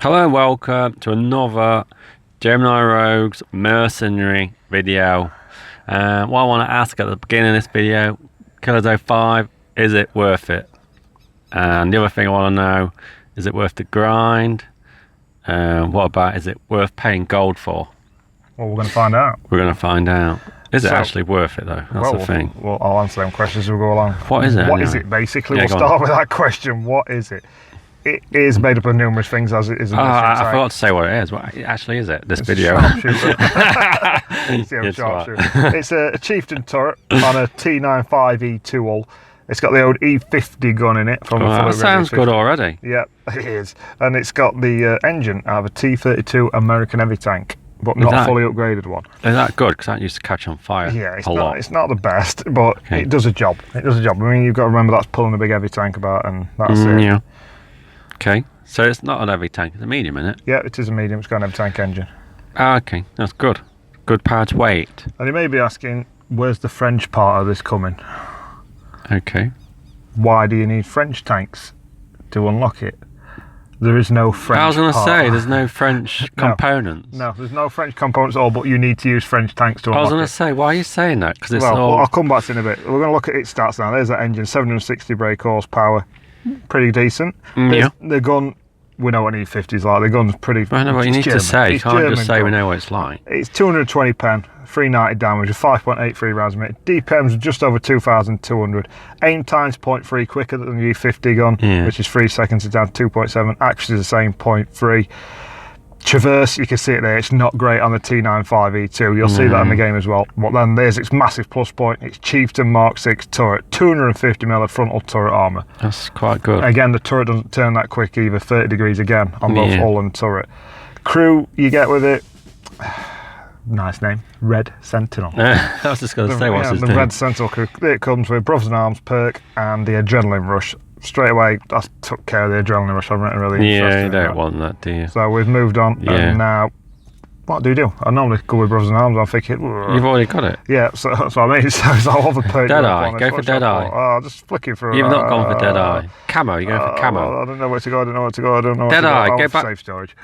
Hello and welcome to another Gemini Rogues Mercenary video. What I want to ask at the beginning of this video, Killer 5, is it worth it? And the other thing I want to know, is it worth the grind? What about, is it worth paying gold for? Well, we're going to find out. We're going to find out. Is it actually worth it though? That's the thing. Well, I'll answer them questions as we go along. What is it? What is it basically? We'll start with that question. What is it? It is made up of numerous things, as it is in this I forgot to say what it is. What actually is it? This video. Sharpshooter. Sharpshooter. It's a chieftain turret on a T95E2 hull. It's got the old E50 gun in it. That sounds good already. Yeah, it is. And it's got the engine out of a T32 American heavy tank, but not a fully upgraded one. Is that good? Because that used to catch on fire. Yeah, it's not the best, but it does a job. It does a job. I mean, you've got to remember that's pulling a big heavy tank about, and that's it. Yeah. Okay, so it's not an heavy tank, it's a medium, isn't it? Yeah, it is a medium. It's got an heavy tank engine. Okay, that's good. Good power to weight. And you may be asking, where's the French part of this coming? Okay. Why do you need French tanks to unlock it? There is no French I was going to part. say, there's no French components. No, there's no French components at all, but you need to use French tanks to unlock it. I was going to say, why are you saying that? Because it's well, I'll come back to it in a bit. We're going to look at its stats now. There's that engine, 760 brake horsepower. Pretty decent. Yeah. The gun, we know what an E50's like. The gun's pretty. I know what you need to say. You can't just say we know what it's like. It's 220 pen, 390 damage, with 5.83 rounds a minute. DPM's just over 2,200. Aim time's 0.3 quicker than the E50 gun, which is 3 seconds. It's down to 2.7. Accuracy is the same, 0.3. Traverse, you can see it there, it's not great on the T95E2. You'll see that in the game as well. But then there's its massive plus point. It's Chieftain Mark 6 turret, 250mm of frontal turret armour. That's quite good. Again, the turret doesn't turn that quick either, 30 degrees again on both hull and turret. Crew you get with it, nice name, Red Sentinel. I was just going to say, what's his name? The Red Sentinel crew. It comes with Brothers in Arms perk and the Adrenaline Rush. Straight away, I took care of the Adrenaline Rush. I'm really interested. You don't want that, do you? So we've moved on, and now, what do you do? I normally go with Brothers in Arms. I'm thinking, you've already got it. Yeah, so I mean, so I'll have a perk. Deadeye, go for Deadeye. Oh, just flicking through. You've not gone for Deadeye. Camo, you're going for camo. I don't know where to go. I don't know where to go. I don't know. Deadeye, go back. Safe storage.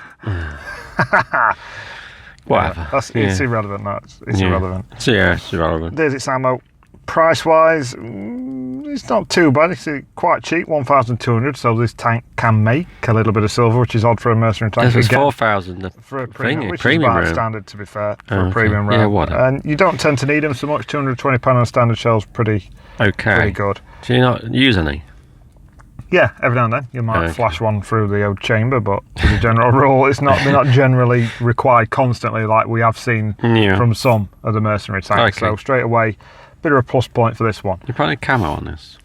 Whatever. It's irrelevant. It's irrelevant. Yeah, it's irrelevant. There's its ammo. Price-wise, it's not too bad. It's quite cheap, 1,200. So this tank can make a little bit of silver, which is odd for a mercenary tank. This is 4,000 for a premium, which premium is about room. Standard, to be fair, for a premium round. Yeah, whatever. And you don't tend to need them so much. 220 pound on a standard shell's pretty good. Do you not use any? Yeah, every now and then you might flash one through the old chamber, but as a general rule, they're not generally required constantly like we have seen from some of the mercenary tanks. So straight away, bit of a plus point for this one. You put any camo on this?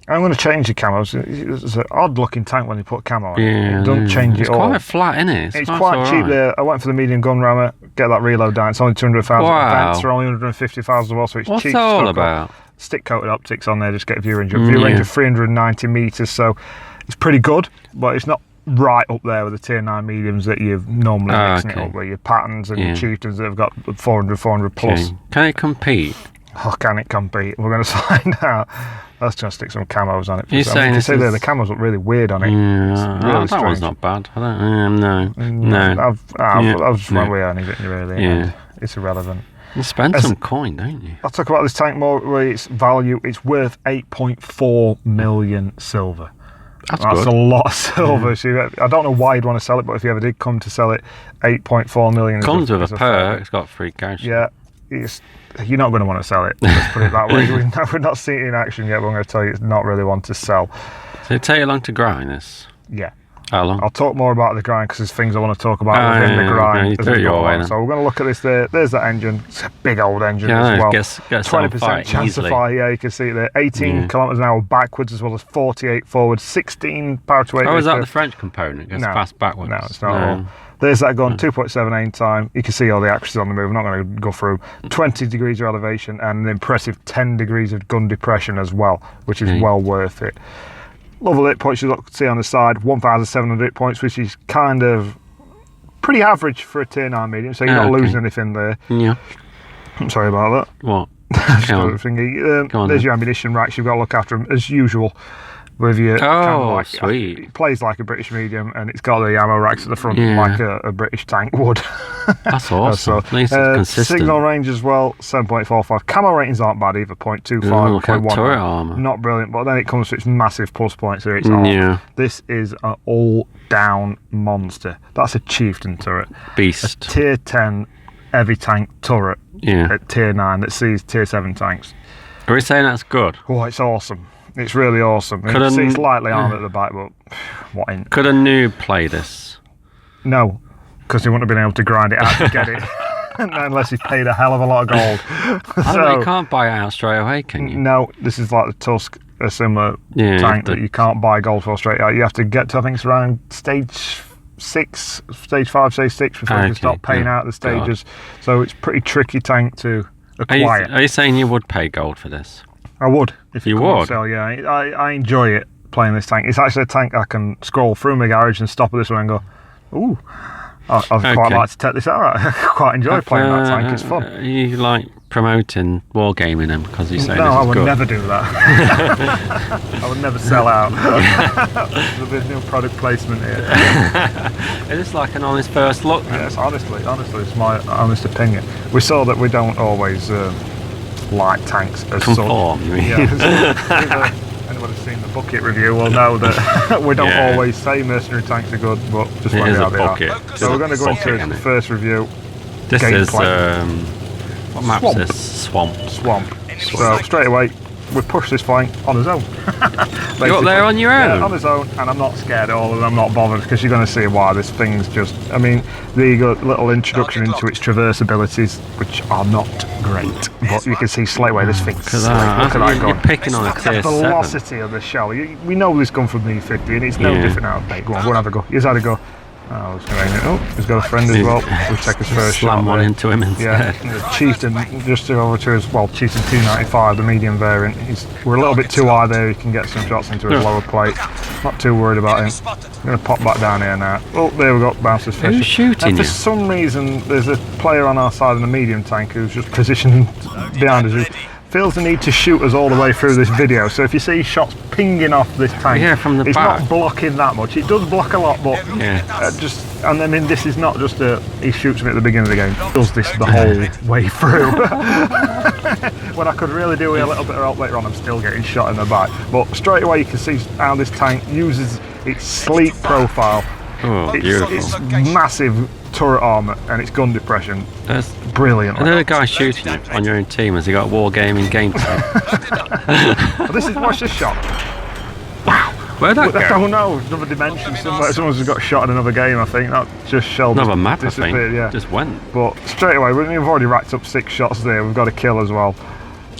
I'm going to change the camos. It's an odd looking tank when you put camo on it. It doesn't change it all. It's quite flat, isn't it? It's quite cheap there. I went for the medium gun rammer, get that reload down. It's only 200,000. Wow. Vents are only 150,000 as well, so it's What's cheap. What's that all about? Stick coated optics on there, just get a view range. View range of 390 metres, so it's pretty good, but it's not right up there with the tier 9 mediums that you've normally mixing it up with. Your patterns and your chieftains that have got 400 plus. Can it compete? Oh, can it compete? We're going to find out. Let's just stick some camos on it. You're saying you see there, the camos look really weird on it. Yeah, that one's not bad. I don't. No. I've just went with it really. Yeah. It's irrelevant. You spend some coin, don't you? I'll talk about this tank more. Where its value, it's worth 8.4 million silver. That's good. A lot of silver. So I don't know why you'd want to sell it, but if you ever did come to sell it, 8.4 million. Comes with a perk. It's got free cash. Yeah. You're not going to want to sell it. Let's put it that way. We've not seen it in action yet, but I'm going to tell you it's not really one to sell. So it take you long to grind this? Yeah. How long? I'll talk more about the grind because there's things I want to talk about within the grind. So we're going to look at this there. There's that engine. It's a big old engine as well. Gets 20% chance of fire. Yeah, you can see it there. 18 kilometres an hour backwards as well as 48 forwards. 16 power to weight. Oh, is that the French component? It goes fast backwards. No, it's not at all. There's that gun, 2.7 aim time. You can see all the accuracy on the move. I'm not going to go through. 20 degrees of elevation and an impressive 10 degrees of gun depression as well, which is well worth it. Level hit points you see on the side, 1,700 hit points, which is kind of pretty average for a tier 9 medium, so you're not losing anything there. Yeah. I'm sorry about that. What? There's your ammunition racks, you've got to look after them as usual. with your Oh, sweet. It plays like a British medium, and it's got the ammo racks at the front Yeah. like a British tank would. That's awesome. At least it's consistent. Signal range as well, 7.45. Camo ratings aren't bad either, 0.25, Ooh, look at 0.1. turret armor. Not brilliant, but then it comes to its massive plus points here. It's armor. Yeah. This is an all-down monster. That's a chieftain turret. Beast. Tier 10 heavy tank turret at tier 9 that sees tier 7 tanks. Are we saying that's good? Oh, it's awesome. It's really awesome. It's lightly armoured at the back, but what in? Could a noob play this? No, because he wouldn't have been able to grind it out to get it. Unless he paid a hell of a lot of gold. You can't buy it out straight away, can you? No, this is like the Tusk, a similar tank that you can't buy gold for straight out. You have to get to, I think it's around stage 6, stage 5, stage 6 before you can start paying out the stages. God. So it's a pretty tricky tank to acquire. Are you saying you would pay gold for this? I would. If you would? Sell, yeah. I enjoy it playing this tank. It's actually a tank I can scroll through my garage and stop at this one and go, ooh. I'd quite like to take this out. I quite enjoy playing that tank. It's fun. You like promoting wargaming then because you say no, this is I would good? Never do that. I would never sell out. There'll be no product placement here. Is this like an honest first look? Yes, honestly, it's my honest opinion. We saw that we don't always like tanks as conform, such. You mean? Yeah. Anyone who's seen the bucket review will know that we don't always say mercenary tanks are good, but just when they are. So we're going to go into the first review. This is what map is this? Swamp. So straight away we push this flank on his own. You're up there on your own? Yeah, on his own, and I'm not scared at all, and I'm not bothered because you're going to see why this thing's just. I mean, there you go, little introduction into its traverse abilities, which are not great, but you can see straight away this thing's slick. Look at that gun. You're picking on a tier 7. The velocity of the shell. We know this gun from the E50, and it's no different now. Go on, we'll have a go. He's had a go. He's got a friend as well. We'll take his first shot. Slam one into him instead. Yeah, the Chieftain, just over to his, Chieftain 295, the medium variant. We're a little bit too high there. He can get some shots into his lower plate. Not too worried about him. I'm going to pop back down here now. Oh, there we go, bounces fish. Who's shooting and for you? some reason, there's a player on our side in the medium tank who's just positioned behind us who feels the need to shoot us all the way through this video. So if you see shots pinging off this tank, from the it's back. not blocking that much. It does block a lot, but and I mean, this is not just he shoots me at the beginning of the game. He does this the whole way through. When I could really do a little bit of help later on, I'm still getting shot in the back. But straight away you can see how this tank uses its sleek profile. Oh, beautiful. It's massive turret armour and its gun depression. That's brilliant. Another guy shooting you on your own team. Has he got wargaming game time? Watch this shot. Wow. Where'd that go? I don't know. Another dimension somewhere. Someone's got shot in another game, I think. That just shelled. Another map, I think. Yeah. Just went. But straight away, we've already racked up 6 shots there. We've got a kill as well.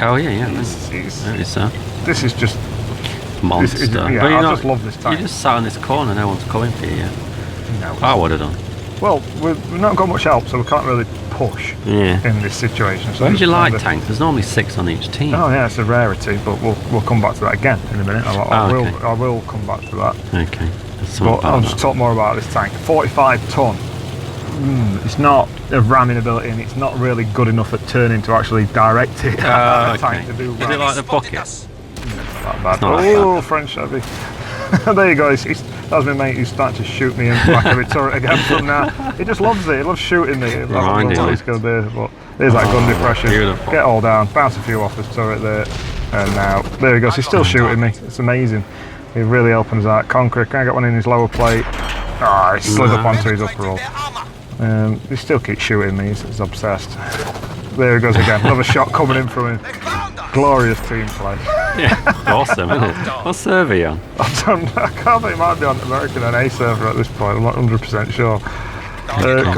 Oh, yeah. This is just monster. I just love this tank. You just sat in this corner, no one's coming for you yet. No. I would have done. Well, we've not got much help, so we can't really push in this situation. So why do you like tanks? There's normally 6 on each team. Oh yeah, it's a rarity, but we'll come back to that again in a minute. I will come back to that. Okay. But I'll just talk more about this tank. 45 ton. It's not a ramming ability, and it's not really good enough at turning to actually direct it. Tank to do Is it like the bucket? Not that bad. French heavy. There you go. That's my mate who's starting to shoot me in the back of the turret again from now. He just loves it. He loves shooting me. I don't know what he's going to do, but there's that gun depression. Beautiful. Get all down. Bounce a few off his turret there. And now, there he goes. He's still shooting me. It's amazing. He really opens out. Conqueror, can I get one in his lower plate? He slid up onto his upper roll. He still keeps shooting me. He's obsessed. There he goes again. Another shot coming in from him. Glorious team play. Yeah, awesome, isn't it? What server are you on? I can't think. It might be on American NA server at this point. I'm not 100% sure.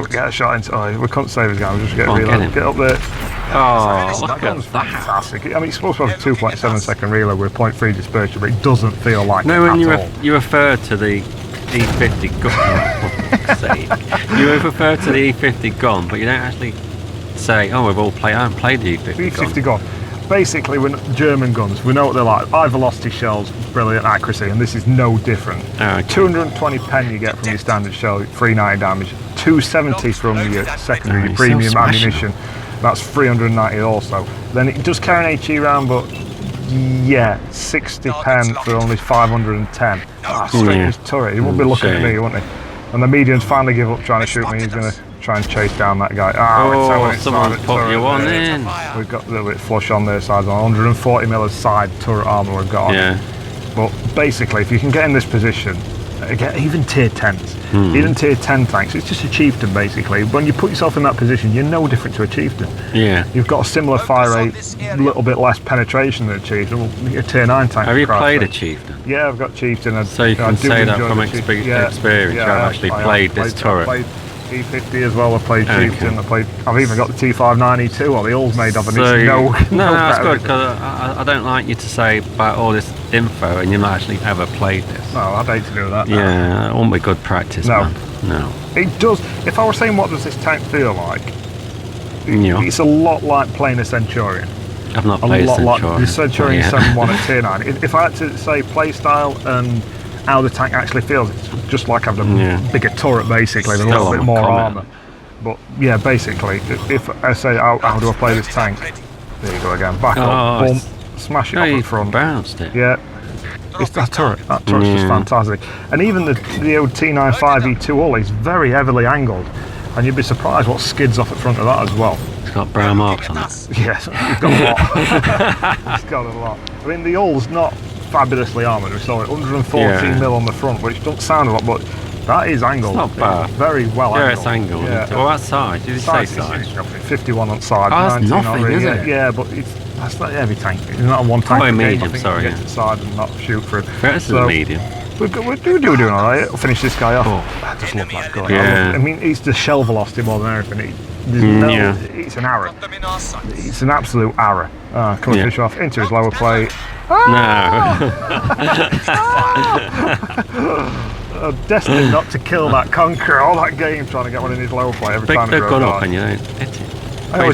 Get a shot into. We couldn't save his gun. We'll just get reload. Get up there. Oh, look that gun's fantastic. I mean, it's supposed to have a 2.7 second reload with 0.3 dispersion, but it doesn't feel like it when at all. you refer to the E50 gun, you refer to the E50 gun, but you don't actually say, "Oh, we've all played." I haven't played the E50 gun. Basically, German guns, we know what they're like. High velocity shells, brilliant accuracy, and this is no different. 220 pen you get from your standard shell, 390 damage. 270 from your secondary premium ammunition. That's 390 also. Then it does carry an HE round, but Yeah, 60 pen for only 510. Straight his turret. He wouldn't be looking at me, wouldn't he? And the mediums finally give up trying to shoot me. He's going to try and chase down that guy. Someone put you one in. We've got a little bit flush on their side. 140mm side turret armor we've got on. Yeah. But basically, if you can get in this position, again, even tier 10s, even tier 10 tanks, it's just a chieftain basically. When you put yourself in that position, you're no different to a chieftain. Yeah. You've got a similar fire rate, a little bit less penetration than a chieftain. A tier 9 tank. Have you played a chieftain? Yeah, I've got chieftain. So you can say that from experience. You have actually played this turret. I played E50 as well. I played chieftain. I've even got the T592, or the old made of, and it's no, that's good, because I don't like you to say about all this info and you've not actually ever played this. No, I'd hate to do that. Yeah, it won't be good practice, man. No. It does. If I were saying what does this tank feel like, Yeah. it's a lot like playing a Centurion. I've not played a Centurion. Like the Centurion 7.1 at tier 9. If I had to say playstyle and how the tank actually feels, it's just like having a bigger turret basically, with a little bit more armour. But yeah, basically, if I say how do I play this tank, there you go again, back up, boom, smash it off in front. Bounced it. Yeah, it's that turret's just fantastic. And even the old T95E2 hull is very heavily angled, and you'd be surprised what skids off at front of that as well. It's got brown marks on it. Yes, it's got a lot. It's got a lot. I mean, the hull's not fabulously armoured. We saw it 114mm on the front, which doesn't sound a lot, but that is angled. It's not bad. Very well angled. Yeah, it's angled. Yeah. Well, what size? Did you say size? 51 on side. Oh, that's 19 nothing, on rear. is it? Yeah, but that's not a heavy tank. It's not a one tank. Oh, medium, I think sorry. you can get to the side and not shoot through. This is a medium. We're doing all right. We'll finish this guy off. I just love that guy. Yeah. I mean, it's the shell velocity more than anything. It's an arrow. It's an absolute arrow. Come and finish off into his lower plate. No. Destined not to kill that conqueror all that game, trying to get one in his lower plate every time. They've gone up and you don't hit it.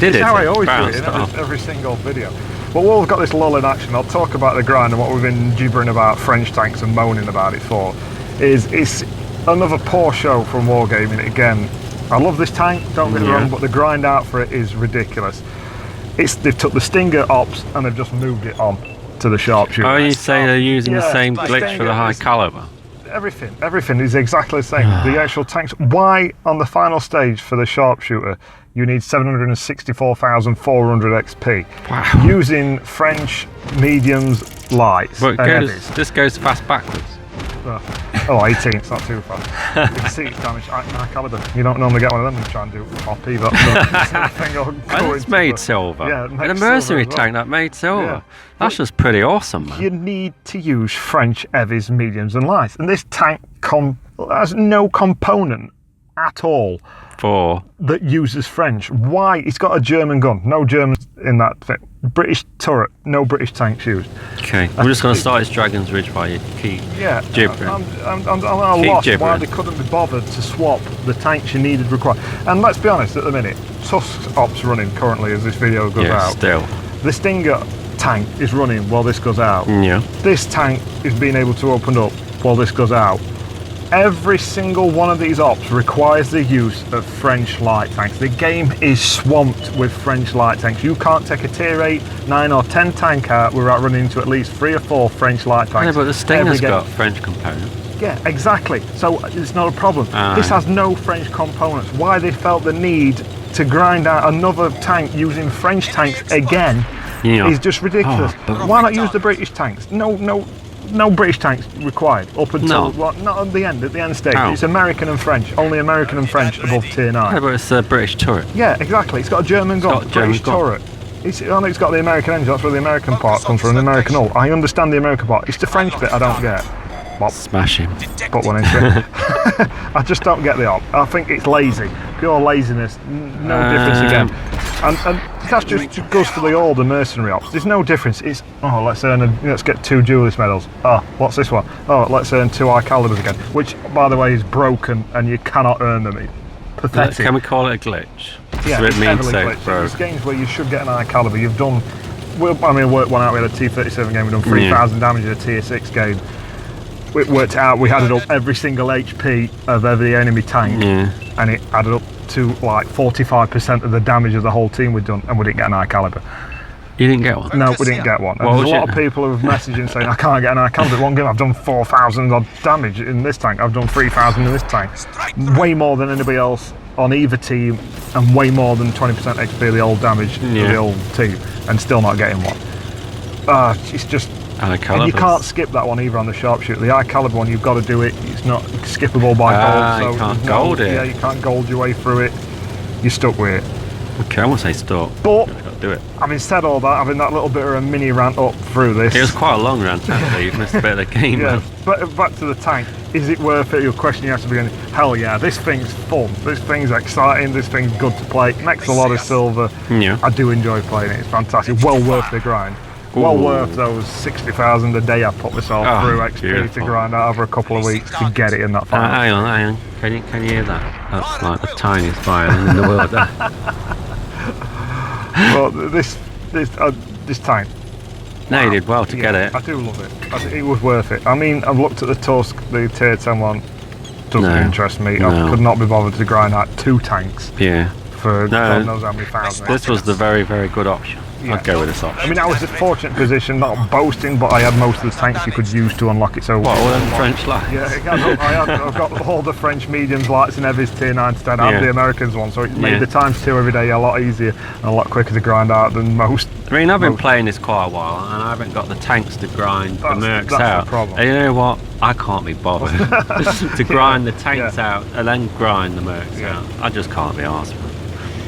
It's how I always do it in every single video. But while we've got this lull in action, I'll talk about the grind and what we've been gibbering about French tanks and moaning about it for. It's another poor show from Wargaming again. I love this tank, don't get me wrong, but the grind out for it is ridiculous. They've took the Stinger ops and they've just moved it on to the Sharpshooter. Oh, you say they're using the same glitch for the high caliber? Everything is exactly the same. The actual tanks. Why on the final stage for the Sharpshooter you need 764,400 XP? Wow. Using French mediums, lights, But and heavies. this goes fast backwards. 18, it's not too fast. You can see it's damaged high caliber. You don't normally get one of them and try and do hoppy. It's made silver. Yeah, and a mercenary tank that made silver. Yeah. That's just pretty awesome, man. You need to use French heavies, mediums, and lights. And this tank has no component at all that uses French. Why? It's got a German gun. No Germans in that thing. British turret. No British tanks used. Okay, we're just going to start this Dragon's Ridge by you. Keep gibbering. I'm lost why they couldn't be bothered to swap the tanks you needed required. And let's be honest, at the minute, Tusk's ops running currently as this video goes out. Still. The Stinger tank is running while this goes out. Yeah. This tank is being able to open up while this goes out. Every single one of these ops requires the use of French light tanks. The game is swamped with French light tanks. You can't take a tier 8, 9 or 10 tank out without running into at least 3 or 4 French light tanks. Yeah, but the Stinger's got French components. Yeah, exactly. So it's not a problem. This has no French components. Why they felt the need to grind out another tank using French tanks again is just ridiculous. Why not use the British tanks? No British tanks required up until not at the end stage. It's American and French. Only American and French above tier 9. Yeah, but it's a British turret. Yeah, exactly. It's got a German gun, British turret. It's got the American engine. That's where the American part comes from. The American hull. I understand the American part. It's the French bit I don't get. Bob. Smash him. Put one into it. I just don't get the op. I think it's lazy. Pure laziness. No difference again. And that just goes for all the mercenary ops. There's no difference. It's let's get 2 duelist medals. What's this one? Let's earn 2 high calibers again. Which, by the way, is broken and you cannot earn them. Pathetic. Can we call it a glitch? Yeah, so it means There's games where you should get an high caliber. You've done. Worked one out. We had a T37 game. We've done 3,000 damage in a tier 6 game. It worked out. We added up every single HP of every enemy tank, and it added up to like 45% of the damage of the whole team we'd done, and we didn't get an high caliber. You didn't get one? No, we didn't get one. And What there's a was lot it? of people who have messaging saying, I can't get an IX caliber. One game I've done 4,000 odd damage in this tank. I've done 3,000 in this tank. Way more than anybody else on either team, and way more than 20% XP the old damage of the old team, and still not getting one. It's just... And you can't skip that one either on the Sharpshooter. The IX caliber one, you've got to do it. It's not skippable by gold. So you can't gold it. Yeah, you can't gold your way through it. You're stuck with it. Okay, I won't say stop. But You've got to do it. having said all that, having that little bit of a mini rant up through this. It was quite a long rant, actually. You've missed a bit of the game. Yeah, but back to the tank. Is it worth it? Your question you have to be going, hell yeah, this thing's fun. This thing's exciting. This thing's good to play. It makes a lot of silver. Yeah. I do enjoy playing it. It's fantastic. Well worth the grind. Well worth those 60,000 a day I put myself through XP to grind out over a couple of weeks to get it in that final. Hang on. Can you hear that? That's like the tiniest violin in the world. Well, this tank. No, you did well to get it. I do love it. It was worth it. I mean, I've looked at the Tusk, the tier 10 one. Doesn't interest me. I could not be bothered to grind out 2 tanks. Yeah. For God knows how many thousands. This was the very, very good option. Yeah. I'd go with this option. I mean, I was in a fortunate position, not boasting, but I had most of the tanks you could use to unlock it. So what, all them French lights? Yeah, I've got all the French mediums, lights and heavies, tier 9 to 10. I have the Americans one, so it made the times 2 every day a lot easier and a lot quicker to grind out than most. I mean, I've been playing this quite a while, and I haven't got the tanks to grind the mercs out. The problem. And you know what? I can't be bothered to grind the tanks out and then grind the mercs out. I just can't be arsed.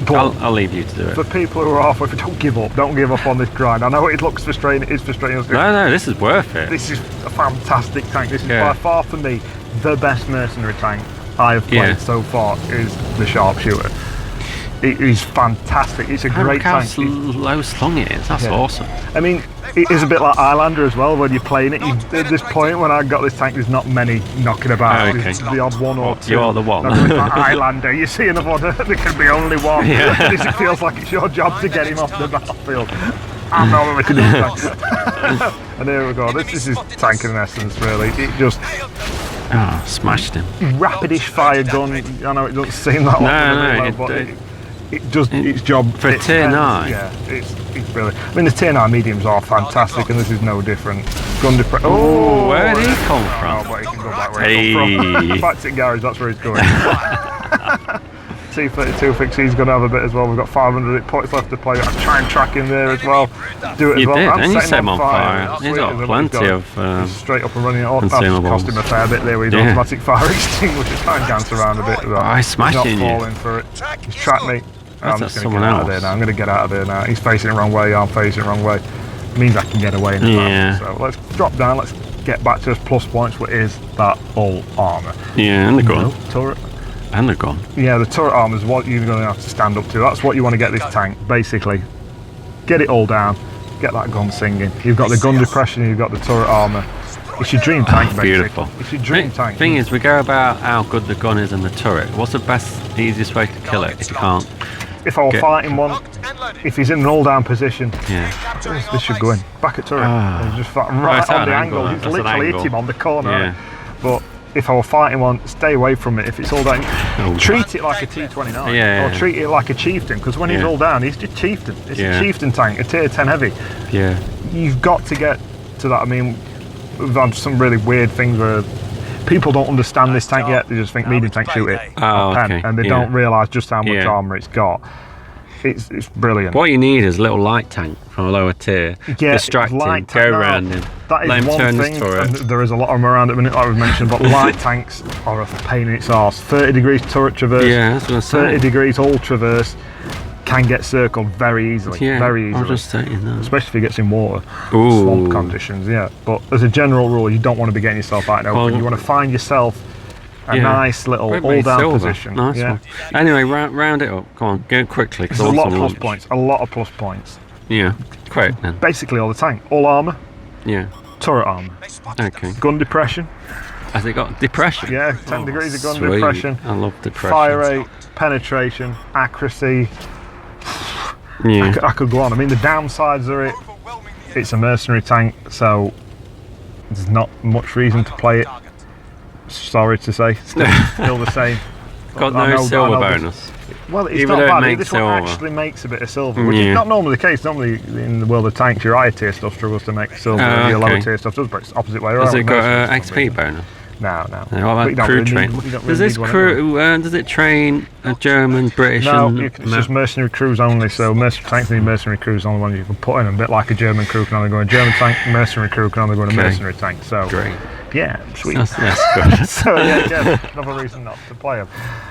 I'll leave you to do it. For people who are halfway, don't give up. Don't give up on this grind. I know it looks frustrating. It is frustrating. No, this is worth it. This is a fantastic tank. This is by far, for me, the best mercenary tank I have played so far is the Sharpshooter. It is fantastic. It's a great tank. Look how low slung it is. That's awesome. I mean, it is a bit like Highlander as well. When you're playing it, at this point when I got this tank, there's not many knocking about. There's the odd one or two. You're the one. Like Highlander, you see another one. There can be only one. It feels like it's your job to get him off the battlefield. I'm not really good at tank. And here we go. This is tank in essence, really. It just smashed him. Rapidish fire gun. I know it doesn't seem that but it does its job for a tier 9. Yeah, it's brilliant. I mean, the tier 9 mediums are fantastic, and this is no different. Gun depression. Oh, where did he come from? But he can go back where he come from. Back to garage. That's where he's going. T32 fix. He's going to have a bit as well. We've got 500 points left to play. I'll try and track him there as well. Do it as well. You did, and you set him on fire. He's got plenty of straight up and running. That's cost him a fair bit there with his automatic fire extinguisher. Try and dance around a bit. He's smashing you. He's not falling for it. He's tracked me. I'm just going to get out of there now. I'm going to get out of there now. He's facing the wrong way. I'm facing the wrong way. It means I can get away now. So let's drop down. Let's get back to his plus points, which is that all armour. Yeah, and the gun. Turret. And the gun. Yeah, the turret armour is what you're going to have to stand up to. That's what you want to get this tank, basically. Get it all down. Get that gun singing. You've got the gun depression, you've got the turret armour. It's your dream tank, basically. Beautiful. It's your dream tank. Thing is, we go about how good the gun is and the turret. What's the best, easiest way to kill it if you can't? If I were fighting one, if he's in an all-down position, this should go in. Back at turret. Just right on the angle. He's literally hit him on the corner. But if I were fighting one, stay away from it. If it's all down, treat it like a T29. Or treat it like a chieftain, because when he's all down, he's just chieftain. It's a chieftain tank, a tier 10 heavy. Yeah. You've got to get to that. I mean, we've had some really weird things where people don't understand this tank yet. They just think medium tank shoot it, and they don't realise just how much armour it's got. It's brilliant. What you need is a little light tank from a lower tier. Distract him, go around him, let him turn his turret. There is a lot of them around at the minute, like we've mentioned, but light tanks are a pain in its arse. 30 degrees turret traverse, 30 degrees all traverse, can get circled very easily. Very easily. I'm just saying that. Especially if he gets in water. Swamp conditions, But as a general rule, you don't want to be getting yourself out in open. You want to find yourself a nice little all-down position. Nice one. Anyway, round it up. Come on, go quickly. There's a lot of plus points. A lot of plus points. Yeah, quick then. Basically all the tank. All armour. Yeah. Turret armour. Okay. Gun depression. Has it got depression? Yeah, 10 degrees of gun depression. I love depression. Fire rate, penetration, accuracy. Yeah. I could go on. I mean, the downsides are it's a mercenary tank, so there's not much reason to play it. Sorry to say, still the same. Got no silver bonus. Well, it's Even not though it bad. makes This one silver. actually makes a bit of silver, which is not normally the case. Normally, in the world of tanks, your higher tier stuff struggles to make silver, and your lower tier stuff does, but it's the opposite way around. Has it with got mercenaries for some XP reason. bonus? No. What But about you don't crew really train? need- you don't Does really this need one crew, does it train a German, British No, and... it's just mercenary crews only, so tanks need mercenary crews only ones you can put in, a bit like a German crew can only go in a German tank, mercenary crew can only go in a mercenary tank, so... Great. Yeah, sweet. That's good. So yeah, again, another reason not to play them.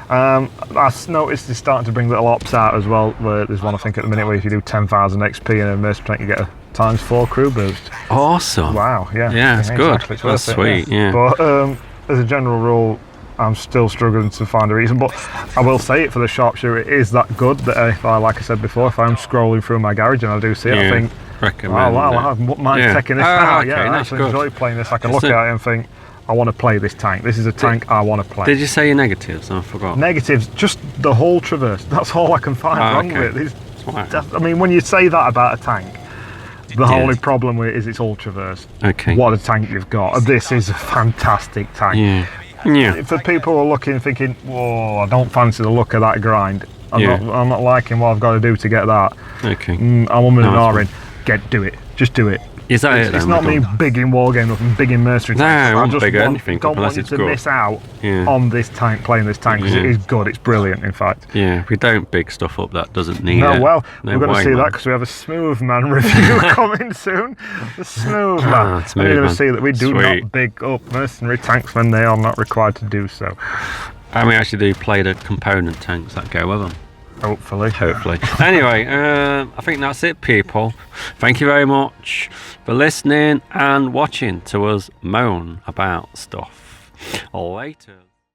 I've noticed they're starting to bring little ops out as well, where there's one I think at the minute where if you do 10,000 XP in a mercenary tank you get a ×4 crew boost. Awesome. Wow, yeah. Yeah, it's good. Exactly. It's That's worth it, sweet, yeah. But as a general rule, I'm still struggling to find a reason, but I will say it for the Sharpshooter, it is that good that if I, like I said before, if I'm scrolling through my garage and I do see it, I think, recommend I wouldn't mind taking this out. Okay, I that's actually good. enjoy playing this. I can look at it and think, I want to play this tank. This is a tank I want to play. Did you say your negatives? I forgot. Negatives, just the whole traverse. That's all I can find wrong with it. Right. I mean, when you say that about a tank, the only problem with it is it's all traverse. Okay. What a tank you've got. This is a fantastic tank. Yeah. For people who are looking, thinking, whoa, I don't fancy the look of that grind. I'm not liking what I've got to do to get that. Okay. I'm on with an R in. Do it. Just do it. Is that it then? It's not me big in wargame up and big in mercenary tanks. No, I just big anything don't unless want you it's to good. miss out on this tank, playing this tank, because it is good. It's brilliant, in fact. Yeah, if we don't big stuff up, that doesn't need No, it. well, No we're going to way, see man. that because we have a Smooth Man review coming soon. The Smooth Man. Smooth We're going Man. to see that we do Sweet. not big up mercenary tanks when they are not required to do so. And we actually do play the component tanks that go with them. Hopefully. Anyway, I think that's it, people. Thank you very much for listening and watching to us moan about stuff. Later.